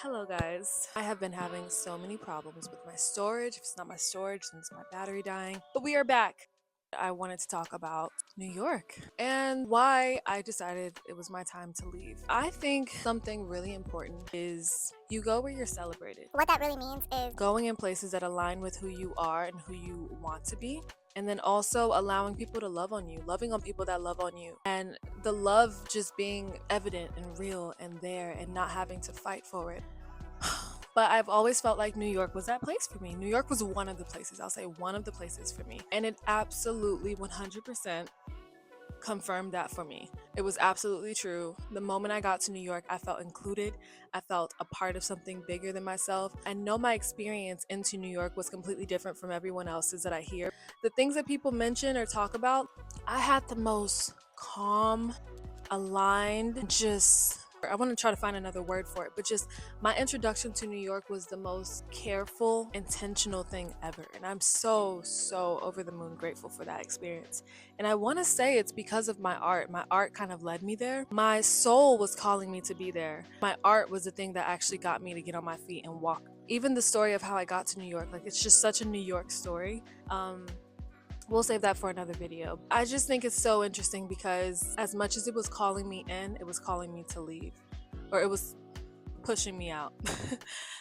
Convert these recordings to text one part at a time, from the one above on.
Hello guys. I have been having so many problems with my storage. If it's not my storage, then it's my battery dying. But we are back. I wanted to talk about New York and why I decided it was my time to leave. I think something really important is you go where you're celebrated. What that really means is Going in places that align with who you are and who you want to be. And then also allowing people to love on you, loving on people that love on you. And the love just being evident and real and there and not having to fight for it. But I've always felt like New York was that place for me. New York was one of the places, I'll say one of the places for me. And it absolutely 100% confirmed that for me. It was absolutely true. The moment I got to New York, I felt included. I felt a part of something bigger than myself. I know my experience into New York was completely different from everyone else's that I hear. The things that people mention or talk about, I had the most calm, aligned, I want to try to find another word for it, but just my introduction to New York was the most careful, intentional thing ever. And I'm so over the moon grateful for that experience. And I want to say it's because of my art. My art kind of led me there. My soul was calling me to be there. My art was the thing that actually got me to get on my feet and walk. Even the story of how I got to New York, like it's just such a New York story. We'll save that for another video. I just think it's so interesting because as much as it was calling me in, it was calling me to leave. Or it was pushing me out.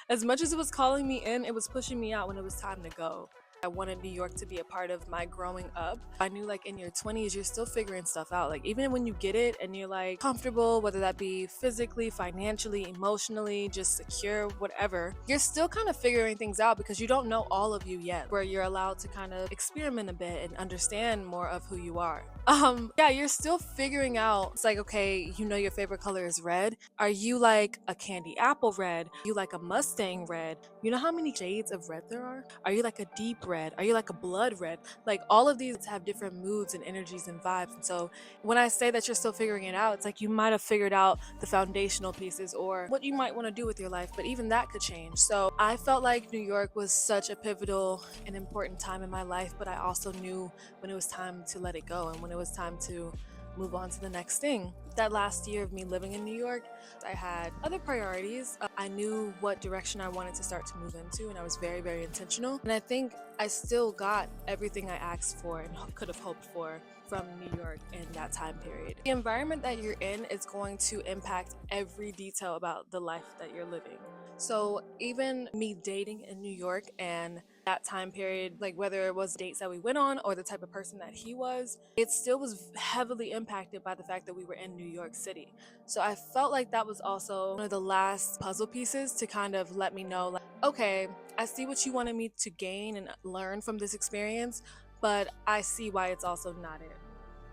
As much as it was calling me in, it was pushing me out when it was time to go. I wanted New York to be a part of my growing up. I knew like in your 20s, you're still figuring stuff out. Like even when you get it and you're like comfortable, whether that be physically, financially, emotionally, just secure, whatever, you're still kind of figuring things out because you don't know all of you yet, where you're allowed to kind of experiment a bit and understand more of who you are. Yeah, you're still figuring out. It's like, okay, you know your favorite color is red. Are you like a candy apple red? You like a Mustang red? You know how many shades of red there are? Are you like a deep red? Are you like a blood red? Like all of these have different moods and energies and vibes. And so when I say that you're still figuring it out, it's like you might have figured out the foundational pieces or what you might want to do with your life, but even that could change. So I felt like New York was such a pivotal and important time in my life, but I also knew when it was time to let it go and when it was time to move on to the next thing. That last year of me living in New York, I had other priorities. I knew what direction I wanted to start to move into, and I was very intentional. And I think I still got everything I asked for and could have hoped for from New York in that time period. The environment that you're in is going to impact every detail about the life that you're living. So even me dating in New York and that time period, like whether it was dates that we went on or the type of person that he was, it still was heavily impacted by the fact that we were in New York City. So I felt like that was also one of the last puzzle pieces to kind of let me know, like, okay, I see what you wanted me to gain and learn from this experience, but I see why it's also not it.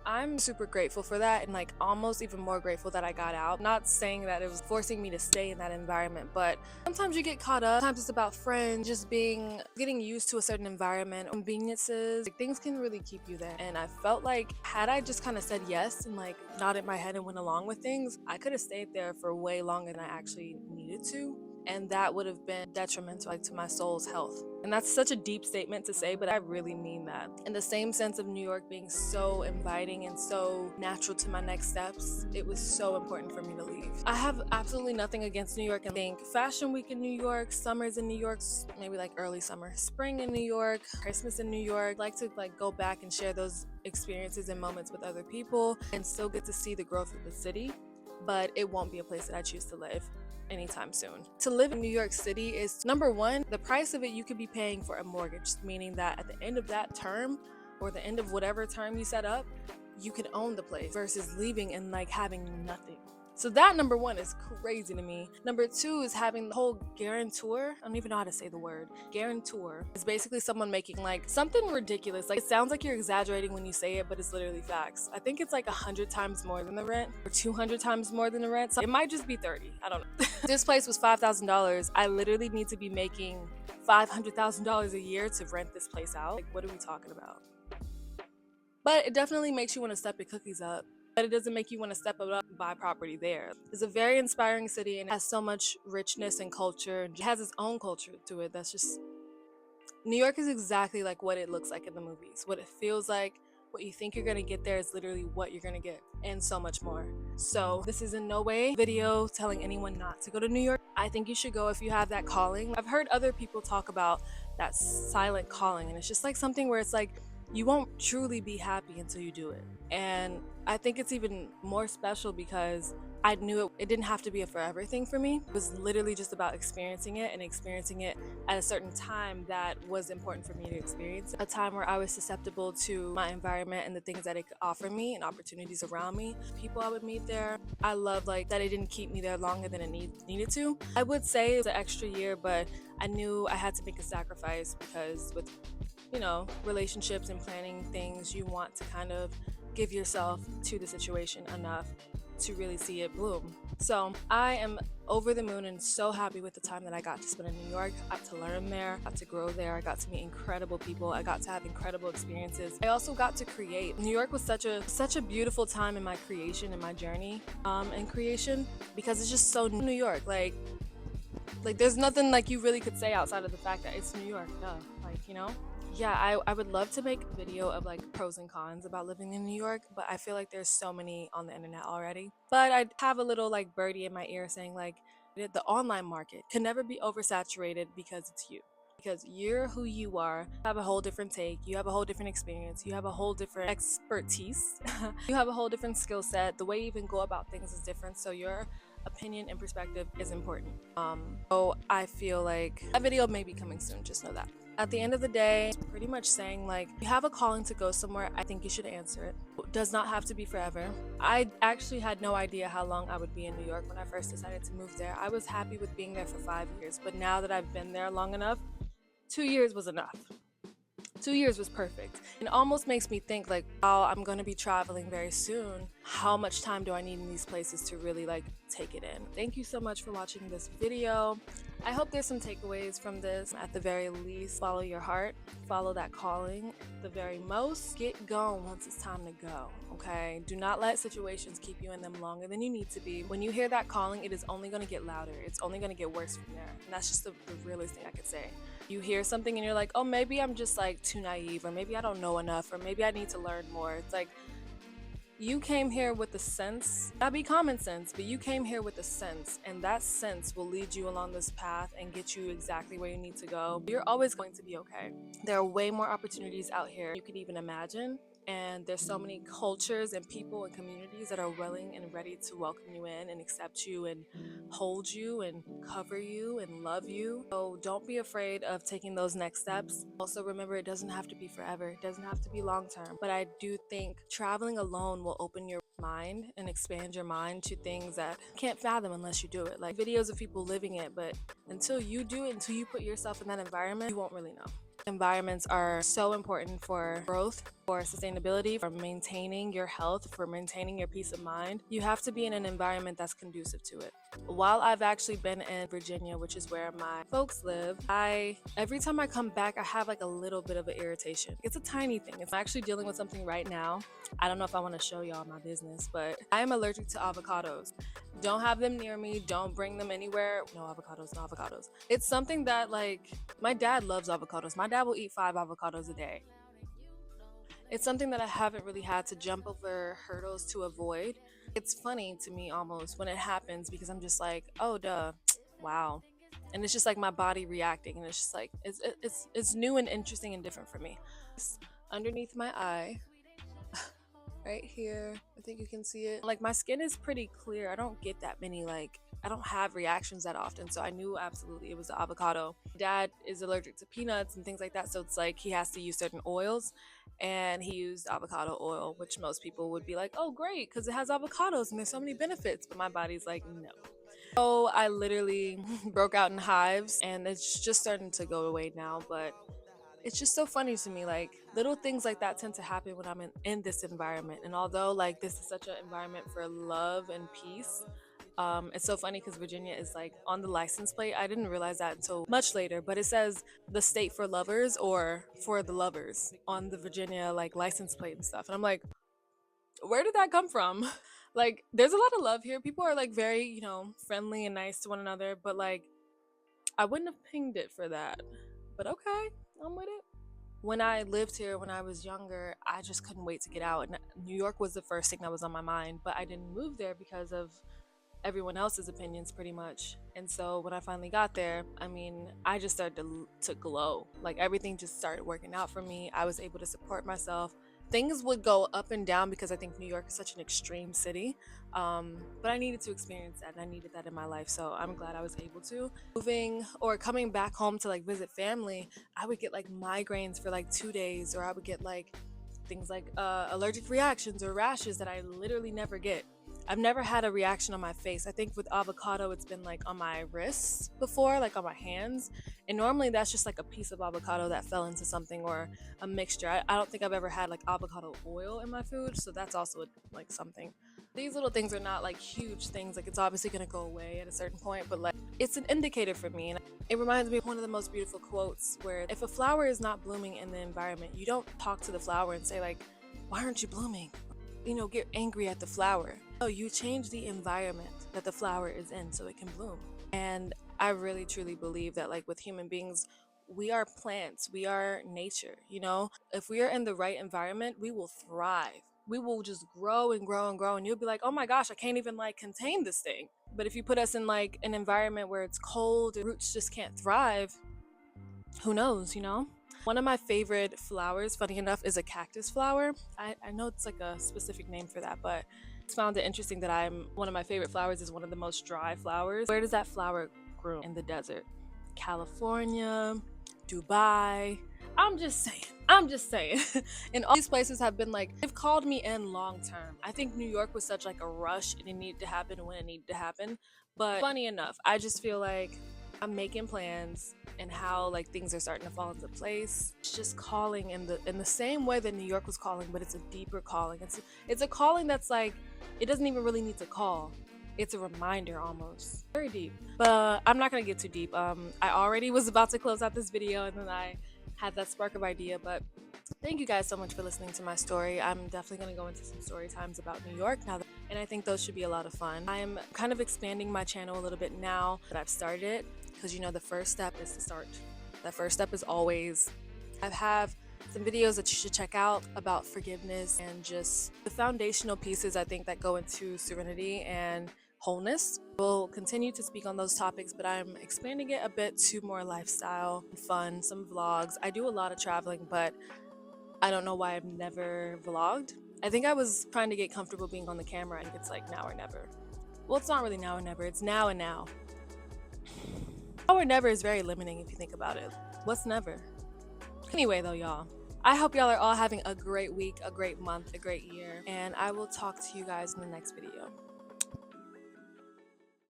I'm super grateful for that and like almost even more grateful that I got out. Not saying that it was forcing me to stay in that environment, but sometimes you get caught up. Sometimes it's about friends, just getting used to a certain environment, conveniences. Like, things can really keep you there. And I felt like had I just kind of said yes and like nodded my head and went along with things, I could have stayed there for way longer than I actually needed to. And that would have been detrimental like, to my soul's health. And that's such a deep statement to say, but I really mean that. In the same sense of New York being so inviting and so natural to my next steps, it was so important for me to leave. I have absolutely nothing against New York and think Fashion Week in New York, summers in New York, maybe like early summer, spring in New York, Christmas in New York. I like to like go back and share those experiences and moments with other people and still get to see the growth of the city, but it won't be a place that I choose to live anytime soon. To live in New York City is, number one, the price of it you could be paying for a mortgage, meaning that at the end of that term or the end of whatever term you set up, you could own the place versus leaving and like having nothing. So that number one is crazy to me. Number two is having the whole guarantor. I don't even know how to say the word. Guarantor is basically someone making like something ridiculous. Like it sounds like you're exaggerating when you say it, but it's literally facts. I think it's like 100 times more than the rent or 200 times more than the rent. So it might just be 30. I don't know. This place was $5,000. I literally need to be making $500,000 a year to rent this place out. Like, what are we talking about? But it definitely makes you want to step your cookies up. But it doesn't make you want to step up and buy property there. It's a very inspiring city and it has so much richness and culture. It has its own culture to it. That's just, New York is exactly like what it looks like in the movies. What it feels like, what you think you're going to get there is literally what you're going to get, and so much more. So this is in no way a video telling anyone not to go to New York. I think you should go if you have that calling. I've heard other people talk about that silent calling, and it's just like something where it's like you won't truly be happy until you do it. And I think it's even more special because I knew it didn't have to be a forever thing for me. It was literally just about experiencing it, and experiencing it at a certain time that was important for me to experience. A time where I was susceptible to my environment and the things that it could offer me and opportunities around me, people I would meet there. I love like that it didn't keep me there longer than it needed to. I would say it was an extra year, but I knew I had to make a sacrifice because with relationships and planning things, you want to kind of give yourself to the situation enough to really see it bloom. So I am over the moon and so happy with the time that I got to spend in New York. I got to learn there, got to grow there, I got to meet incredible people, I got to have incredible experiences. I also got to create. New York was such a beautiful time in my creation and my journey in creation, because it's just so New York. Like there's nothing like you really could say outside of the fact that it's New York. Yeah, I would love to make a video of like pros and cons about living in New York, but I feel like there's so many on the internet already. But I'd have a little like birdie in my ear saying like the online market can never be oversaturated because it's you. Because you're who you are, you have a whole different take, you have a whole different experience, you have a whole different expertise, you have a whole different skill set, the way you even go about things is different, so your opinion and perspective is important. So I feel like that video may be coming soon, just know that. At the end of the day, it's pretty much saying like, you have a calling to go somewhere, I think you should answer it. It does not have to be forever. I actually had no idea how long I would be in New York when I first decided to move there. I was happy with being there for 5 years, but now that I've been there long enough, 2 years was enough. 2 years was perfect. It almost makes me think like, oh, I'm going to be traveling very soon. How much time do I need in these places to really like take it in? Thank you so much for watching this video. I hope there's some takeaways from this. At the very least, follow your heart, follow that calling. At the very most, get going once it's time to go, okay? Do not let situations keep you in them longer than you need to be. When you hear that calling, it is only going to get louder. It's only going to get worse from there. And that's just the realest thing I could say. You hear something and you're like, oh, maybe I'm just like too naive, or maybe I don't know enough, or maybe I need to learn more. It's like, you came here with a sense, that'd be common sense, but you came here with a sense, and that sense will lead you along this path and get you exactly where you need to go. You're always going to be okay. There are way more opportunities out here you could even imagine. And there's so many cultures and people and communities that are willing and ready to welcome you in and accept you and hold you and cover you and love you. So don't be afraid of taking those next steps. Also remember, it doesn't have to be forever. It doesn't have to be long term. But I do think traveling alone will open your mind and expand your mind to things that you can't fathom unless you do it. Like videos of people living it, but until you do it, until you put yourself in that environment, you won't really know. Environments are so important for growth, for sustainability, for maintaining your health, for maintaining your peace of mind. You have to be in an environment that's conducive to it. While I've actually been in Virginia, which is where my folks live, every time I come back, I have like a little bit of an irritation. It's a tiny thing. If I'm actually dealing with something right now, I don't know if I want to show y'all my business, but I am allergic to avocados. Don't have them near me. Don't bring them anywhere. No avocados, no avocados. It's something that like, my dad loves avocados. My dad will eat 5 avocados a day. It's something that I haven't really had to jump over hurdles to avoid. It's funny to me almost when it happens, because I'm just like, oh duh, wow. And it's just like my body reacting, and it's just like, it's new and interesting and different for me. Underneath my eye, right here, I think you can see it. Like my skin is pretty clear. I don't get that many I don't have reactions that often, so I knew absolutely it was the avocado. Dad is allergic to peanuts and things like that, so it's like he has to use certain oils, and he used avocado oil, which most people would be like, oh great, because it has avocados and there's so many benefits, but my body's like, no. So I literally broke out in hives, and it's just starting to go away now, but it's just so funny to me, like little things like that tend to happen when I'm in this environment. And although like this is such an environment for love and peace, it's so funny because Virginia is like on the license plate. I didn't realize that until much later, but it says the state for lovers or for the lovers on the Virginia like license plate and stuff. And I'm like, where did that come from? Like, there's a lot of love here. People are like very, friendly and nice to one another, but like, I wouldn't have pinged it for that. But okay, I'm with it. When I lived here when I was younger, I just couldn't wait to get out. And New York was the first thing that was on my mind, but I didn't move there because of everyone else's opinions pretty much. And so when I finally got there, I mean, I just started to glow. Like everything just started working out for me. I was able to support myself. Things would go up and down because I think New York is such an extreme city. But I needed to experience that and I needed that in my life. So I'm glad I was able to. Moving or coming back home to like visit family, I would get like migraines for like 2 days, or I would get like things like allergic reactions or rashes that I literally never get. I've never had a reaction on my face. I think with avocado, it's been like on my wrists before, like on my hands. And normally that's just like a piece of avocado that fell into something or a mixture. I don't think I've ever had like avocado oil in my food. So that's also like something. These little things are not like huge things. Like it's obviously going to go away at a certain point, but like it's an indicator for me. And it reminds me of one of the most beautiful quotes where if a flower is not blooming in the environment, you don't talk to the flower and say like, why aren't you blooming? Get angry at the flower. No, you change the environment that the flower is in so it can bloom. And I really truly believe that like with human beings, we are plants, we are nature, If we are in the right environment, we will thrive. We will just grow and grow and grow, and you'll be like, oh my gosh, I can't even like contain this thing. But if you put us in like an environment where it's cold and roots just can't thrive, who knows? One of my favorite flowers, funny enough, is a cactus flower. I know it's like a specific name for that, but I found it interesting that one of my favorite flowers is one of the most dry flowers. Where does that flower grow? In the desert. California, Dubai. I'm just saying. And all these places have been like, they've called me in long term. I think New York was such like a rush and it needed to happen when it needed to happen. But funny enough, I just feel like I'm making plans and how like things are starting to fall into place. It's just calling in the same way that New York was calling, but it's a deeper calling. It's a calling that's like, it doesn't even really need to call. It's a reminder almost. Very deep. But I'm not gonna get too deep. I already was about to close out this video and then I had that spark of idea, but thank you guys so much for listening to my story. I'm definitely going to go into some story times about New York now, and I think those should be a lot of fun. I'm kind of expanding my channel a little bit now that I've started it, because the first step is to start. That first step is always, I have some videos that you should check out about forgiveness and just the foundational pieces I think that go into serenity and wholeness. We'll continue to speak on those topics, but I'm expanding it a bit to more lifestyle, fun, some vlogs. I do a lot of traveling, but I don't know why I've never vlogged. I think I was trying to get comfortable being on the camera, and it's like now or never. Well, it's not really now or never, it's now and now. Now or never is very limiting if you think about it. What's never? Anyway though, y'all, I hope y'all are all having a great week, a great month, a great year, and I will talk to you guys in the next video.